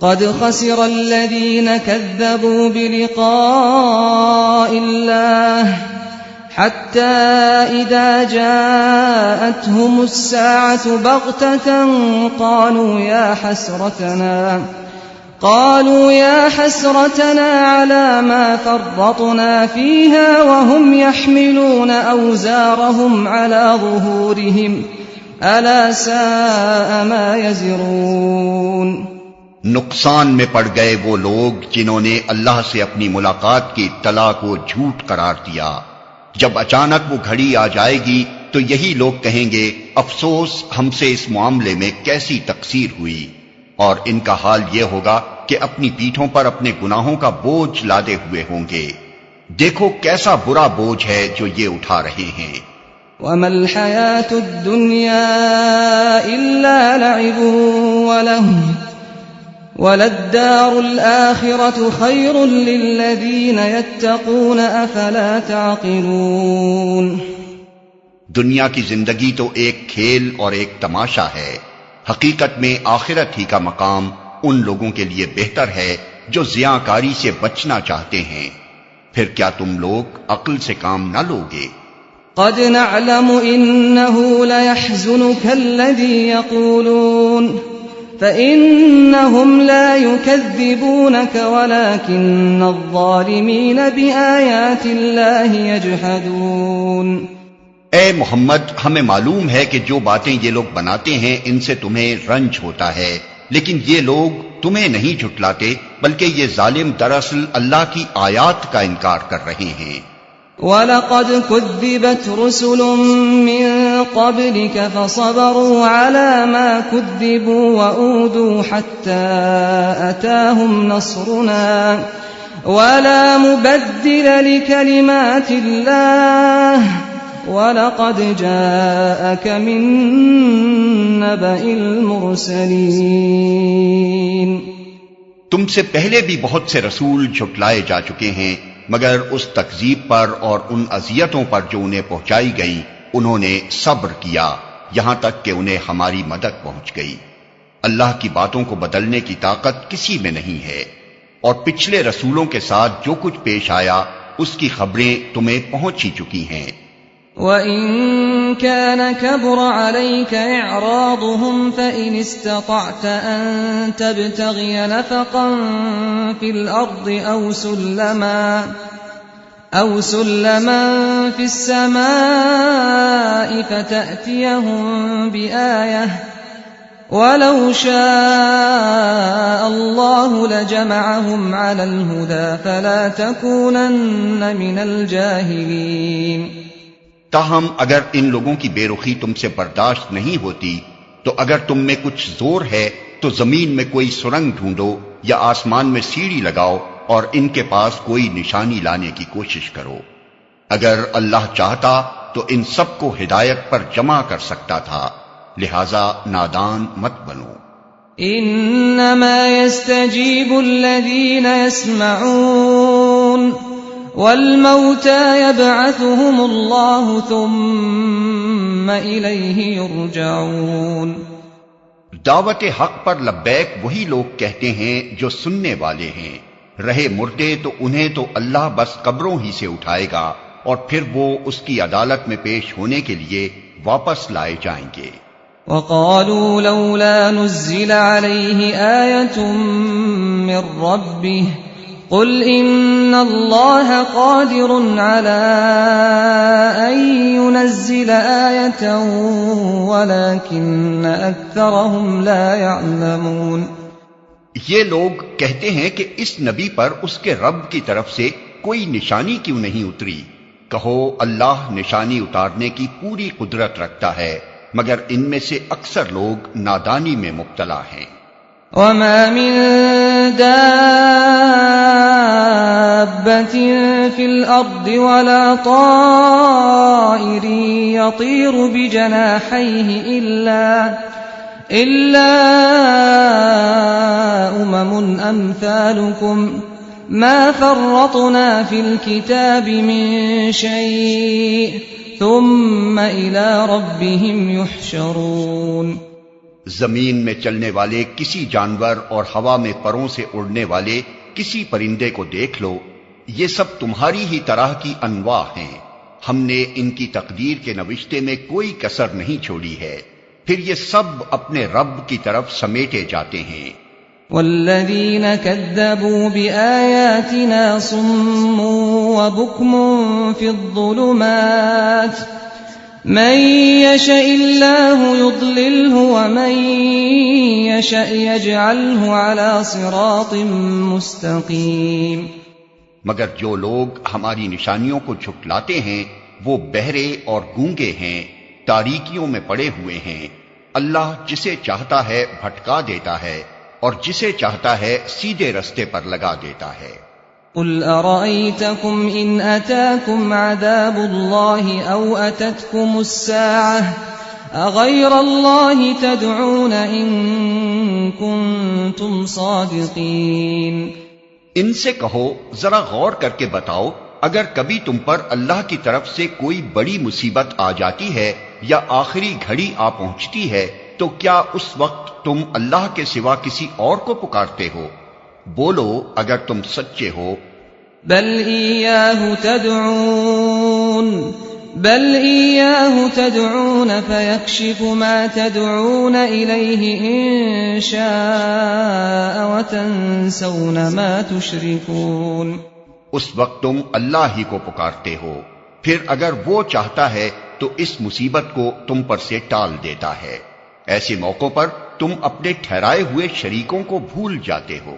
قد خسر الذين كذبوا بلقاء الله حتى إذا جاءتهم الساعة بغتة قالوا يا حسرتنا على ما فرطنا فيها وهم يحملون أوزارهم على ظهورهم ألا ساء ما يزرون۔ نقصان میں پڑ گئے وہ لوگ جنہوں نے اللہ سے اپنی ملاقات کی اطلاع کو جھوٹ قرار دیا۔ جب اچانک وہ گھڑی آ جائے گی تو یہی لوگ کہیں گے افسوس ہم سے اس معاملے میں کیسی تقصیر ہوئی، اور ان کا حال یہ ہوگا کہ اپنی پیٹھوں پر اپنے گناہوں کا بوجھ لادے ہوئے ہوں گے۔ دیکھو کیسا برا بوجھ ہے جو یہ اٹھا رہے ہیں۔ وَمَا الْحَيَاةُ الدُّنْيَا إِلَّا لَعِبٌ وَلَهْوٌ وَلَلدَّارُ الْآخِرَةُ خَيْرٌ لِّلَّذِينَ يَتَّقُونَ أَفَلَا تَعْقِلُونَ۔ دنیا کی زندگی تو ایک کھیل اور ایک تماشا ہے، حقیقت میں آخرت ہی کا مقام ان لوگوں کے لیے بہتر ہے جو زیاکاری سے بچنا چاہتے ہیں۔ پھر کیا تم لوگ عقل سے کام نہ لوگے؟ قد نعلم إنه ليحزنك الذي يقولون فإنهم لا يكذبونك ولكن الظالمين بآيات الله يجحدون۔ اے محمد، ہمیں معلوم ہے کہ جو باتیں یہ لوگ بناتے ہیں ان سے تمہیں رنج ہوتا ہے، لیکن یہ لوگ تمہیں نہیں جھٹلاتے بلکہ یہ ظالم دراصل اللہ کی آیات کا انکار کر رہے ہیں۔ وَلَقَدْ كُذِّبَتْ رُسُلٌ مِّن قَبْلِكَ فَصَبَرُوا عَلَى مَا كُذِّبُوا وَأُوذُوا حَتَّى أَتَاهُمْ نَصْرُنَا وَلَا مُبَدِّلَ لِكَلِمَاتِ اللَّهِ وَلَقَدْ جَاءَكَ مِن نَّبَإِ الْمُرْسَلِينَ۔ تم سے پہلے بھی بہت سے رسول جھٹلائے جا چکے ہیں، مگر اس تکذیب پر اور ان اذیتوں پر جو انہیں پہنچائی گئی انہوں نے صبر کیا یہاں تک کہ انہیں ہماری مدد پہنچ گئی۔ اللہ کی باتوں کو بدلنے کی طاقت کسی میں نہیں ہے، اور پچھلے رسولوں کے ساتھ جو کچھ پیش آیا اس کی خبریں تمہیں پہنچ ہی چکی ہیں۔ وَإِن كَانَ كَبُرَ عَلَيْكَ إِعْرَاضُهُمْ فَإِنِ اسْتَطَعْتَ أَن تَبْتَغِيَ نَفَقًا فِي الْأَرْضِ أَوْ سُلَّمًا فِي السَّمَاءِ فَتَأْتِيَهُم بِآيَةٍ وَلَوْ شَاءَ اللَّهُ لَجَمَعَهُمْ عَلَى الْهُدَى فَلَا تَكُونَنَّ مِنَ الْجَاهِلِينَ۔ تاہم اگر ان لوگوں کی بے رخی تم سے برداشت نہیں ہوتی تو اگر تم میں کچھ زور ہے تو زمین میں کوئی سرنگ ڈھونڈو یا آسمان میں سیڑھی لگاؤ اور ان کے پاس کوئی نشانی لانے کی کوشش کرو۔ اگر اللہ چاہتا تو ان سب کو ہدایت پر جمع کر سکتا تھا، لہذا نادان مت بنو۔ انما يستجيب الذين يسمعون والموتى يبعثهم الله ثم إليه يرجعون۔ دعوت حق پر لبیک وہی لوگ کہتے ہیں جو سننے والے ہیں، رہے مردے تو انہیں تو اللہ بس قبروں ہی سے اٹھائے گا اور پھر وہ اس کی عدالت میں پیش ہونے کے لیے واپس لائے جائیں گے۔ وَقَالُوا لَوْلَا نُزِّلَ عَلَيْهِ آيَةٌ مِّن رَّبِّهِ قُلْ إِنَّ اللَّهَ قَادِرٌ عَلَىٰ أَن يُنَزِّلَ آيَةً وَلَٰكِنَّ أَكْثَرَهُمْ لَا يَعْلَمُونَ۔ یہ لوگ کہتے ہیں کہ اس نبی پر اس کے رب کی طرف سے کوئی نشانی کیوں نہیں اتری؟ کہو اللہ نشانی اتارنے کی پوری قدرت رکھتا ہے، مگر ان میں سے اکثر لوگ نادانی میں مبتلا ہیں۔ وَمَا مِن دَابَّةٍ فِي الْأَرْضِ وَلَا طَائِرٍ يَطِيرُ بِجَنَاحَيْهِ إِلَّا أُمَمٌ أَمْثَالُكُمْ مَا فَرَّطْنَا فِي الْكِتَابِ مِن شَيْءٍ ثُمَّ إِلَى رَبِّهِمْ يُحْشَرُونَ۔ زمین میں چلنے والے کسی جانور اور ہوا میں پروں سے اڑنے والے کسی پرندے کو دیکھ لو، یہ سب تمہاری ہی طرح کی انواع ہیں، ہم نے ان کی تقدیر کے نوشتے میں کوئی کسر نہیں چھوڑی ہے، پھر یہ سب اپنے رب کی طرف سمیٹے جاتے ہیں۔ والذین کذبوا بآیاتنا صم وبکم فی الظلمات من یشاء اللہ یضللہ ومن یشاء یجعلہ علی صراط مستقیم۔ مگر جو لوگ ہماری نشانیوں کو جھٹلاتے ہیں وہ بہرے اور گونگے ہیں، تاریکیوں میں پڑے ہوئے ہیں، اللہ جسے چاہتا ہے بھٹکا دیتا ہے اور جسے چاہتا ہے سیدھے رستے پر لگا دیتا ہے۔ قل ارأيتكم ان اتاكم عذاب الله او اتتكم الساعة اغير الله تدعون ان كنتم صادقين۔ ان سے کہو ذرا غور کر کے بتاؤ، اگر کبھی تم پر اللہ کی طرف سے کوئی بڑی مصیبت آ جاتی ہے یا آخری گھڑی آ پہنچتی ہے تو کیا اس وقت تم اللہ کے سوا کسی اور کو پکارتے ہو؟ بولو اگر تم سچے ہو۔ بل إياه تدعون فيكشف ما تدعون إليه إن شاء وتنسون ما تشركون۔ اس وقت تم اللہ ہی کو پکارتے ہو، پھر اگر وہ چاہتا ہے تو اس مصیبت کو تم پر سے ٹال دیتا ہے، ایسے موقعوں پر تم اپنے ٹھہرائے ہوئے شریکوں کو بھول جاتے ہو۔